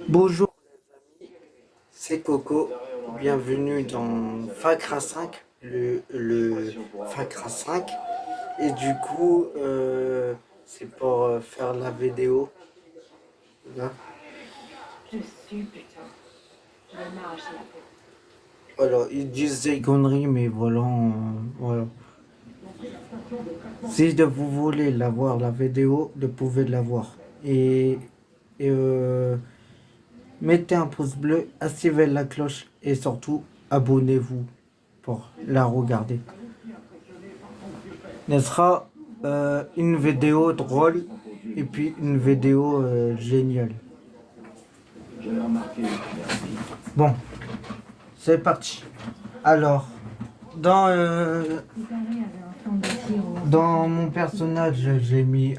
Bonjour, c'est Coco. Bienvenue dans Facra 5, le Facra 5. Et du coup, c'est pour faire la vidéo. Là. Je suis putain. Je vais m'arracher la peau. Voilà, ils disent des conneries, mais voilà, voilà. Si vous voulez la voir, la vidéo, vous pouvez la voir. Et mettez un pouce bleu, activez la cloche et surtout, abonnez-vous pour la regarder. Ce sera une vidéo drôle et puis une vidéo géniale. Bon, c'est parti. Alors, dans, euh, dans mon personnage, j'ai mis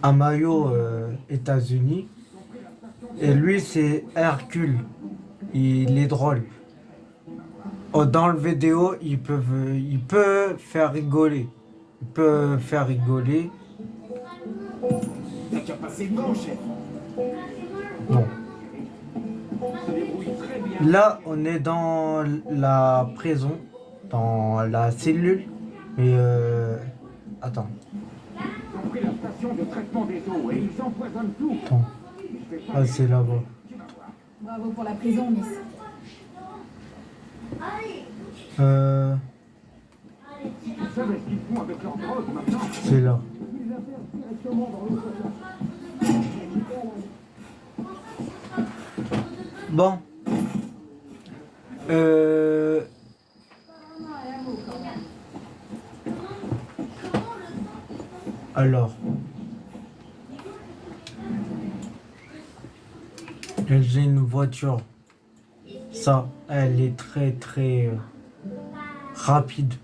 un maillot États-Unis. Et lui, c'est Hercule. Il est drôle. Oh, dans le vidéo, il peut faire rigoler. Il peut faire rigoler. T'as qu'à passer devant, chef. Bon. Là, on est dans la prison, dans la cellule. Mais attends. Ils ont pris la station de traitement des eaux et ils empoisonnent tout. Attends. Ah, c'est là-bas. Bravo pour la prison, Miss. Si tu savais ce qu'ils font avec leur drogue maintenant, C'est là. ils la versent directement dans l'eau salée. Bon. Euh, alors. J'ai une voiture. Ça, elle est très très rapide.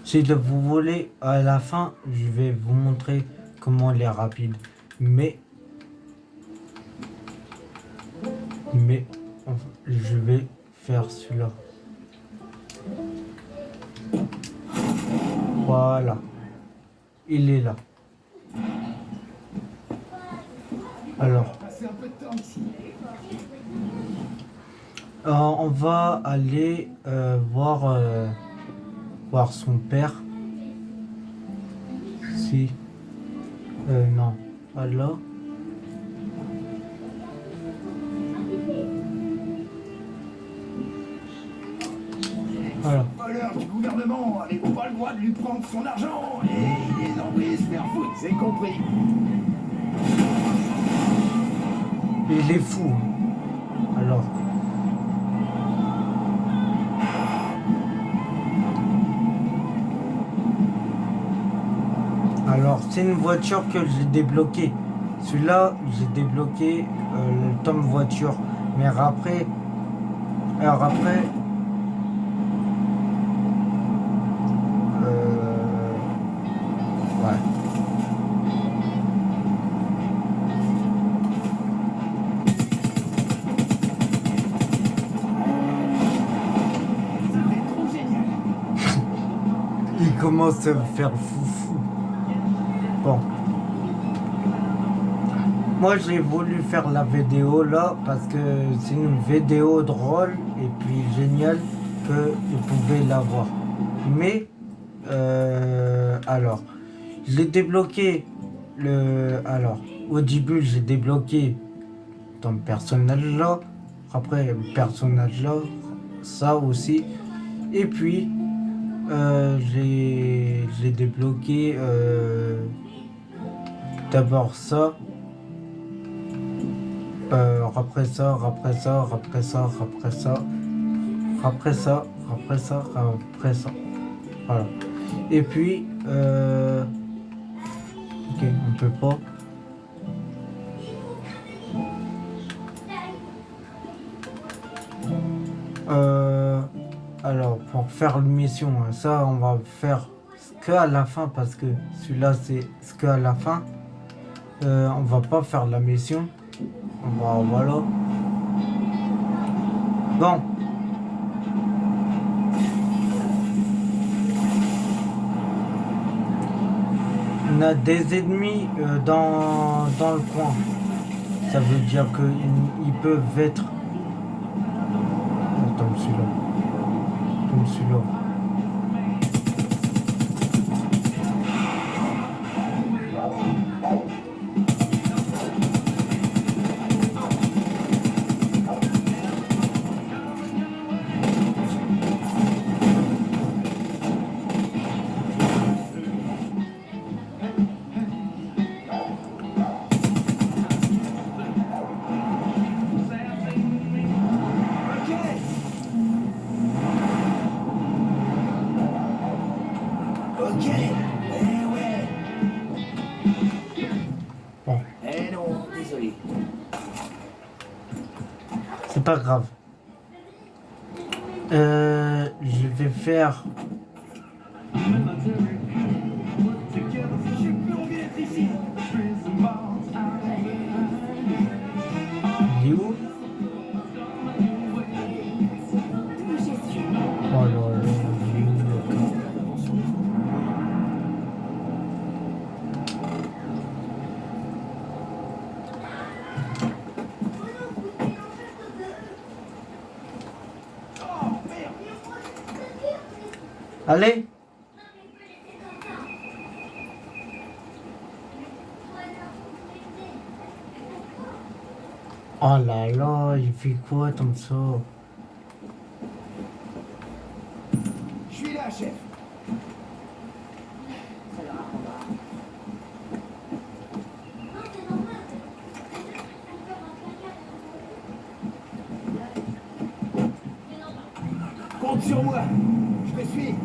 Si vous voulez, à la fin, je vais vous montrer comment elle est rapide. Mais, enfin, je vais faire celui-là. Voilà. Il est là. Alors. Passer un peu de temps ici. On va aller voir son père. Si. Non. Voilà. Voilà. Voleur du gouvernement, avez-vous pas le droit de lui prendre son argent? Et les envoyer se faire foutre, c'est compris. Il est fou. Alors. Alors, c'est une voiture que j'ai débloquée. Celui-là, j'ai débloqué le tome voiture. Mais après, ouais. C'était trop génial. Il commence à me faire foufou. Bon. Moi, j'ai voulu faire la vidéo là parce que c'est une vidéo drôle et puis géniale que vous pouvez la voir. Mais, alors, j'ai débloqué alors, au début, j'ai débloqué ton personnage là. Après, le personnage là, ça aussi. Et puis, j'ai débloqué d'abord ça. Après ça, après ça, après ça, après ça, après ça, après ça, après ça. Voilà. Et puis, ok, on peut pas. Alors, pour faire une mission, ça, on va faire ce qu'à la fin parce que celui-là, c'est ce qu'à la fin. On va pas faire la mission. Voilà. Bon. On a des ennemis dans le coin. Ça veut dire qu'ils peuvent être... Attends, celui-là. Comme celui-là. Ok. Eh ouais. Bon, Eh non, désolé. c'est pas grave. Je vais faire... J'ai plus envie d'être ici. Il est où? Oh là là, il est où, le gars? Oh merde. Allez! Oh là là, il fait quoi comme ça? Je suis là, chef. Compte sur moi. Je te suis.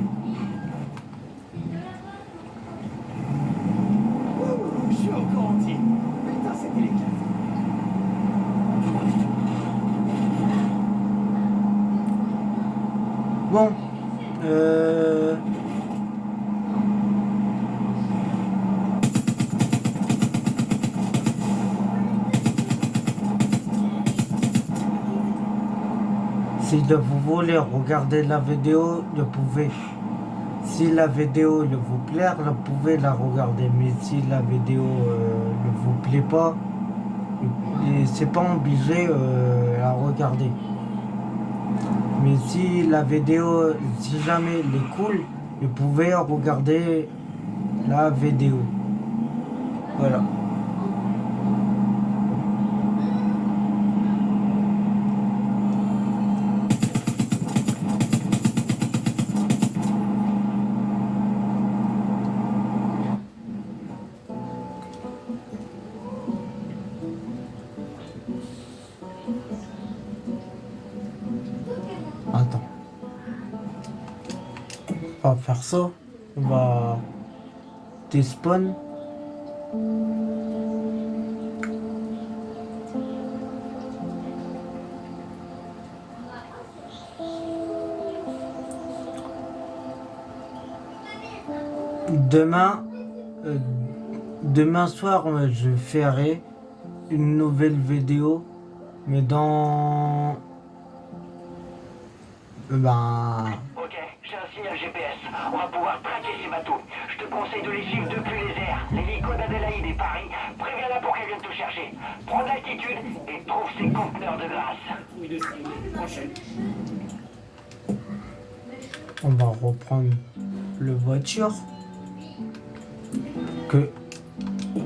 Ouh, je suis encore entier. Putain, c'est délicat. Bon, si vous voulez regarder la vidéo, vous pouvez. Si la vidéo ne vous plaît, vous pouvez la regarder. Mais si la vidéo ne vous plaît pas, c'est pas obligé à regarder. Mais si la vidéo, si jamais elle est cool, vous pouvez regarder la vidéo. Voilà. Attends. On va faire ça. On va despawn. Demain, demain soir, je ferai une nouvelle vidéo, mais dans... Ben... Ok, j'ai un signal GPS. On va pouvoir traquer ces bateaux. Je te conseille de les suivre depuis les airs. L'hélico d'Adélaïde et Paris. Préviens-la pour qu'elle vienne te chercher. Prends de l'altitude et trouve ces conteneurs de glace. On va reprendre le voiture. Que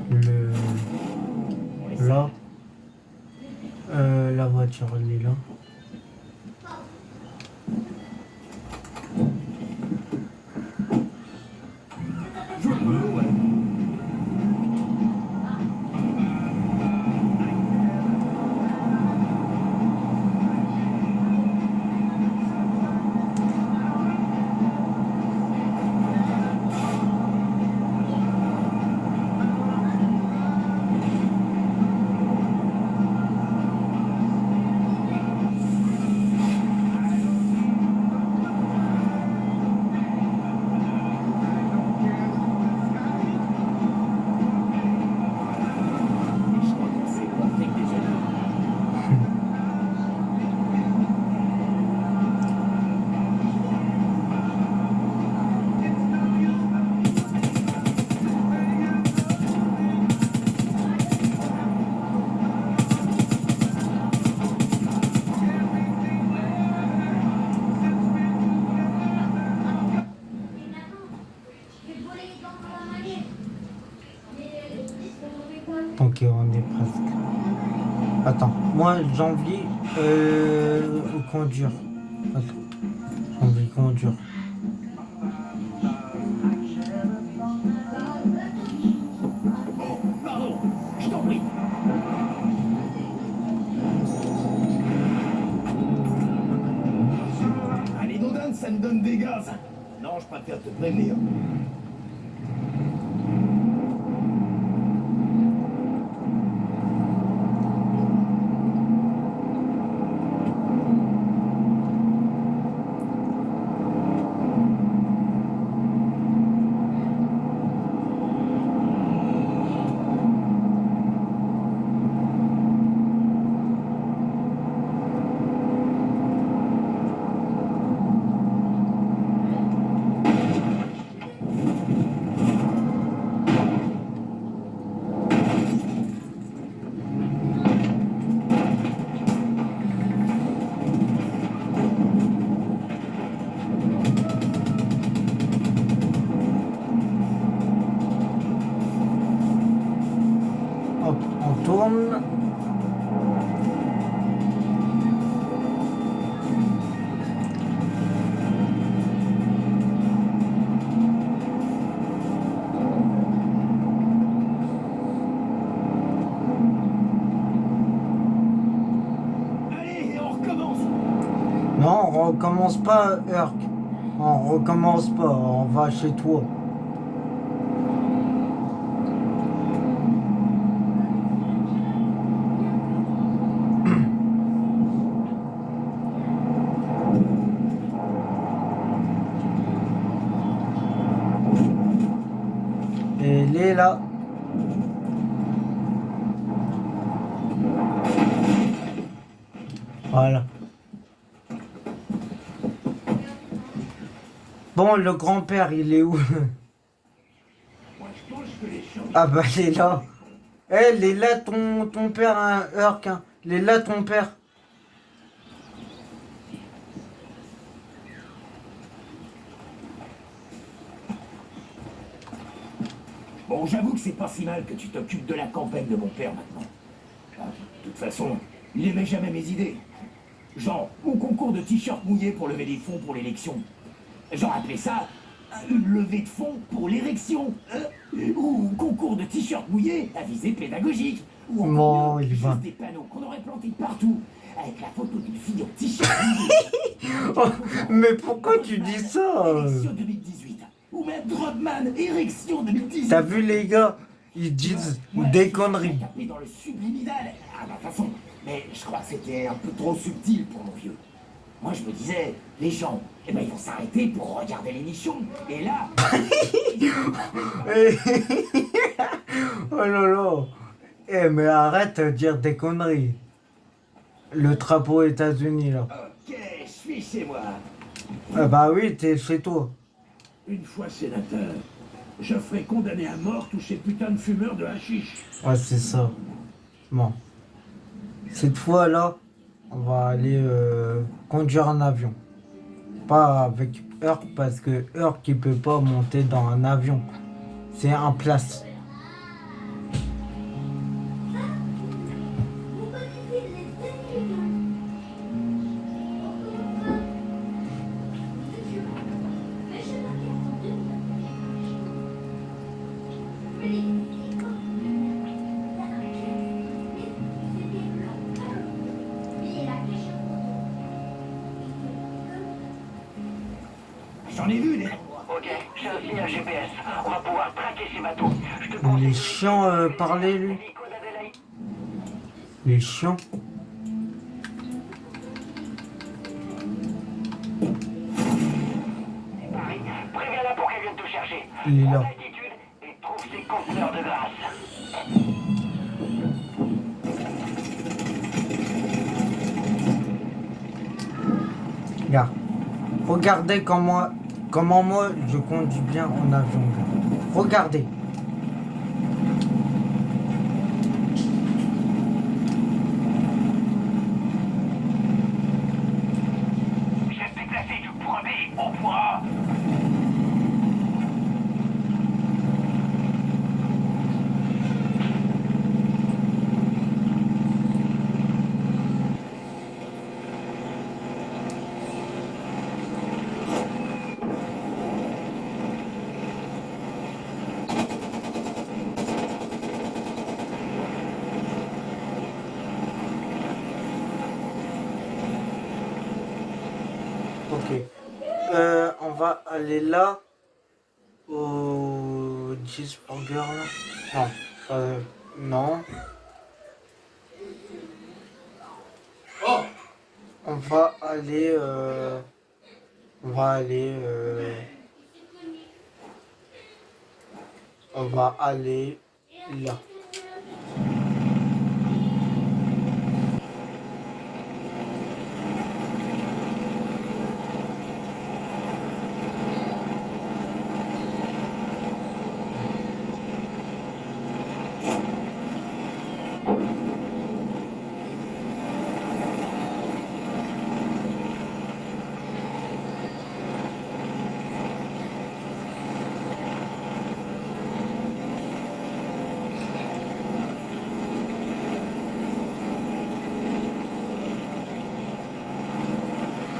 le... Là. La voiture, elle est là. Je peux, ouais. Ok, on est presque. Attends, moi j'envie conduire. Attends, j'envie conduire. Oh, pardon, je t'en prie. Allez, Dodin, ça me donne des gaz. Non, je préfère te prévenir. Hop, on tourne. Allez, et on recommence. Non, on recommence pas, Urk. On recommence pas, on va chez toi. Et il est là. Voilà. Bon, le grand-père, il est où? Moi, je pense que les chiens... Ah bah, il est là. Eh, il est là, ton père, hein, Urk, hein. Il est là, ton père. Bon, j'avoue que c'est pas si mal que tu t'occupes de la campagne de mon père maintenant. Ah, de toute façon, il aimait jamais mes idées. Genre, mon concours de t-shirt mouillé pour lever des fonds pour l'élection. J'aurais appelé ça une levée de fonds pour l'érection. Ou concours de t-shirt mouillé à visée pédagogique. Ou encore Non, mieux, il va. juste des panneaux qu'on aurait plantés partout. Avec la photo d'une fille en t-shirt mouillé. Oh, mais pourquoi tu dis ça? Élection 2018. Ou même Dropman, érection 2018. T'as vu, les gars? Ils disent des conneries. Tapé dans le subliminal. Ah bah de toute façon, mais je crois que c'était un peu trop subtil pour mon vieux. Moi je me disais, les gens, eh ben ils vont s'arrêter pour regarder l'émission. Et là, Oh là là. Eh, mais arrête de dire des conneries. Le drapeau États-Unis, là. ok, je suis chez moi. Ah bah oui, t'es chez toi. Une fois sénateur, je ferai condamner à mort tous ces putains de fumeurs de hashish. Ouais, c'est ça. Bon. Cette fois-là, on va aller conduire un avion. Pas avec Urk, parce que Urk, il peut pas monter dans un avion. C'est un place. J'en ai vu des... Ok, j'ai un signal GPS. On va pouvoir traquer ces bateaux. Je te Il conseille est de chiant parler, lui. l'hélico d'Adélaïde. Il est chiant. Paris, préviens-la pour qu'elle vienne te chercher. Il est Prends là. l'altitude et trouve ses conteneurs de grâce. Regarde. Regardez comment moi je conduis bien en avion. Gars. Regardez. Chef déclassé du premier, au point. aller là, au cheeseburger là. Non, non. On va aller, on va aller, on va aller là.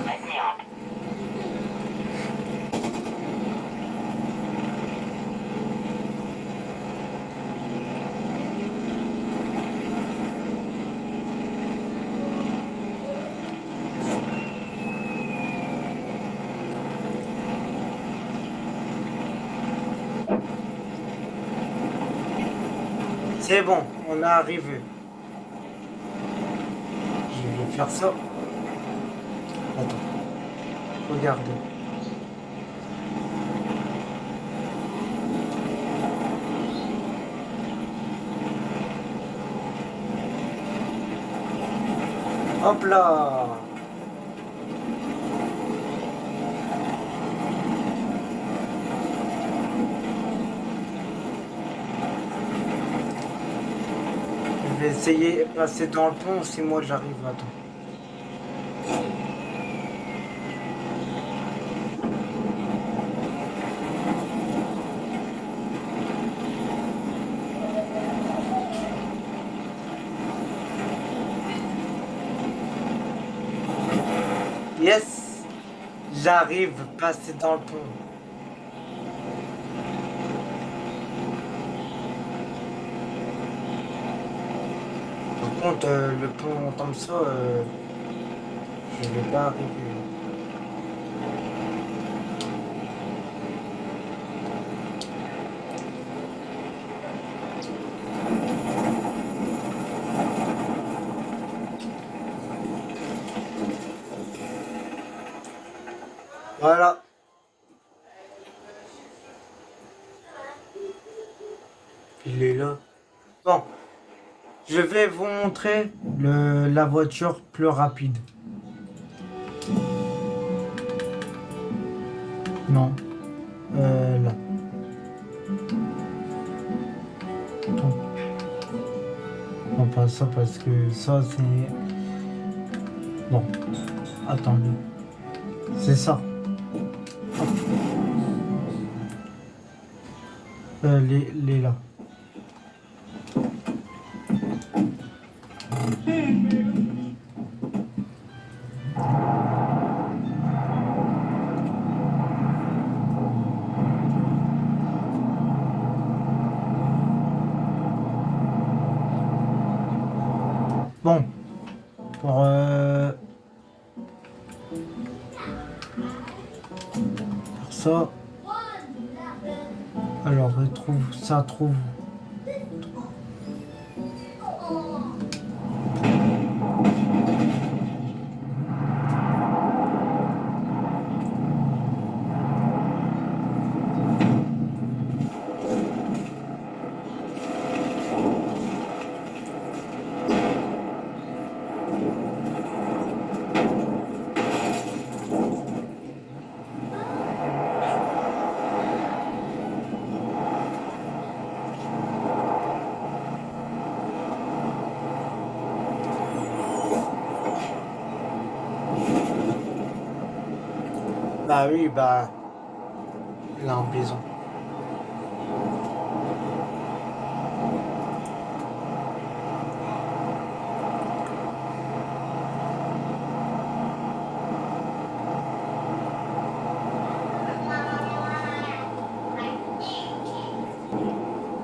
Maintenir. C'est bon, on est arrivé. Je vais faire ça. Attends. Regardez. Hop là. Je vais essayer de passer dans le pont si moi j'arrive. Attends. Yes, j'arrive à passer dans le pont. Par contre, le pont comme ça, je vais pas arriver. Voilà. Il est là. Bon, je vais vous montrer la voiture plus rapide. Non. Là. Attends. Non, pas ça parce que ça c'est... Bon. Attendez. C'est ça. Les là. Bon. Pour ça. Alors, ça trouve. Bah oui, bah. Là en prison.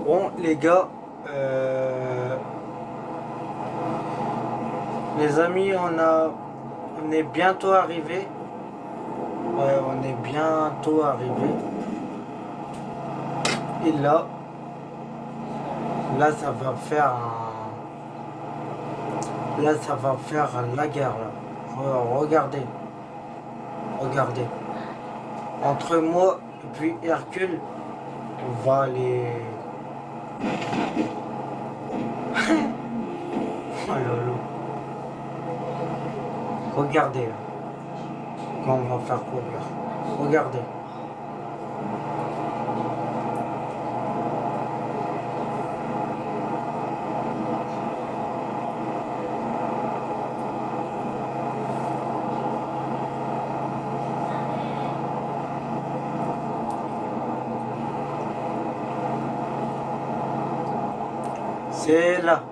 Bon, les gars, les amis, on est bientôt arrivé Ouais, on est bientôt arrivé. Et là, ça va faire Là, ça va faire la guerre, là. Regardez. Regardez. Entre moi et puis Hercule, on va aller... Oh là là. Regardez, là. Quand on va faire courir. Regardez. C'est là.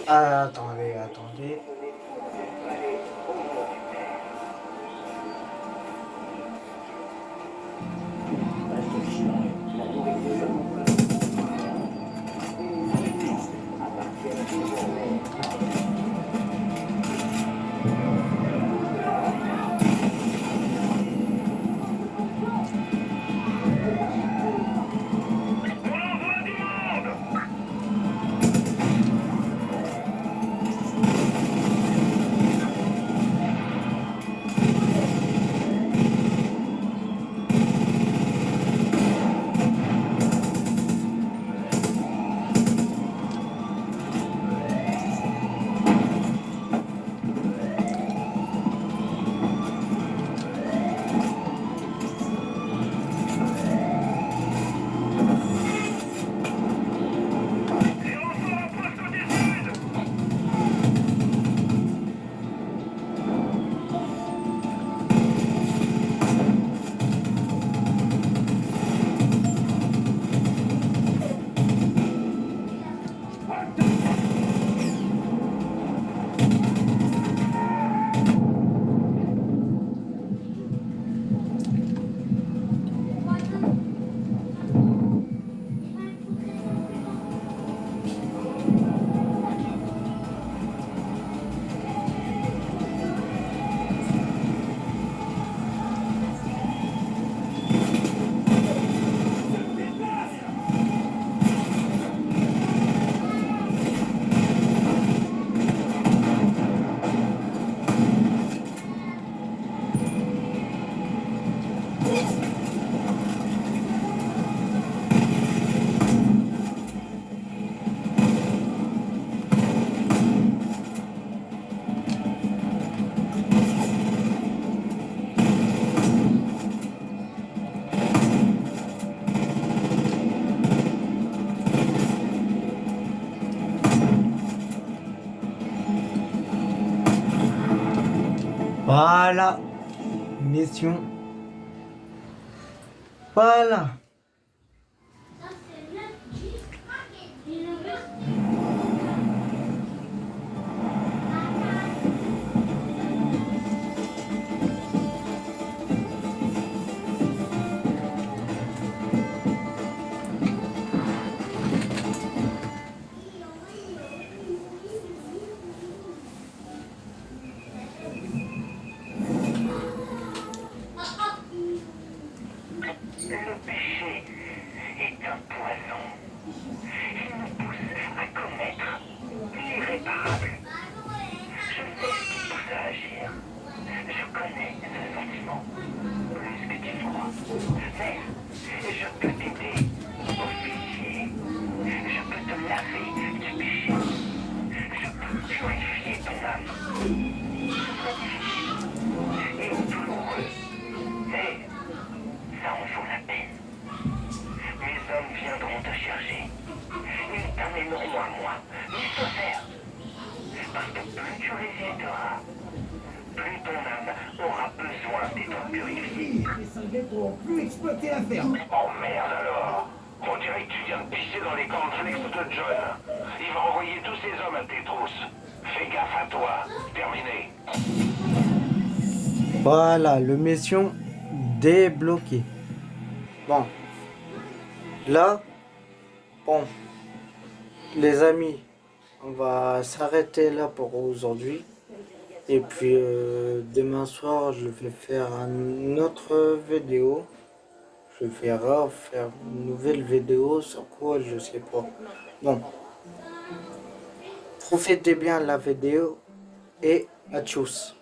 Ah, attendez. Voilà. Mission. Voilà. Le péché est un poison. Il nous pousse à commettre l'irréparable. Je sais ce qui pousse à agir. Je connais ce sentiment plus que tu crois. Mais je peux t'aider, officier. Je peux te laver du péché. Je peux purifier ton âme. C'est difficile et douloureux. Mais ça en vaut la peine. Mes hommes viendront te chercher. Ils t'amèneront à moi, ni se faire. Parce que plus tu résisteras, plus ton âme aura besoin d'être purifiée. Les cinglés pourront plus exploiter la ferme. Oh merde alors! On dirait que tu viens de pisser dans les cornflakes de John. Ils vais envoyer tous ces hommes à tes trousses. Fais gaffe à toi. Terminé. Voilà, le mission débloquée. Bon, là, bon, les amis, on va s'arrêter là pour aujourd'hui. Et puis demain soir, je vais faire une autre vidéo. Je vais refaire une nouvelle vidéo sur quoi, je sais pas. Bon, profitez bien de la vidéo et à tous.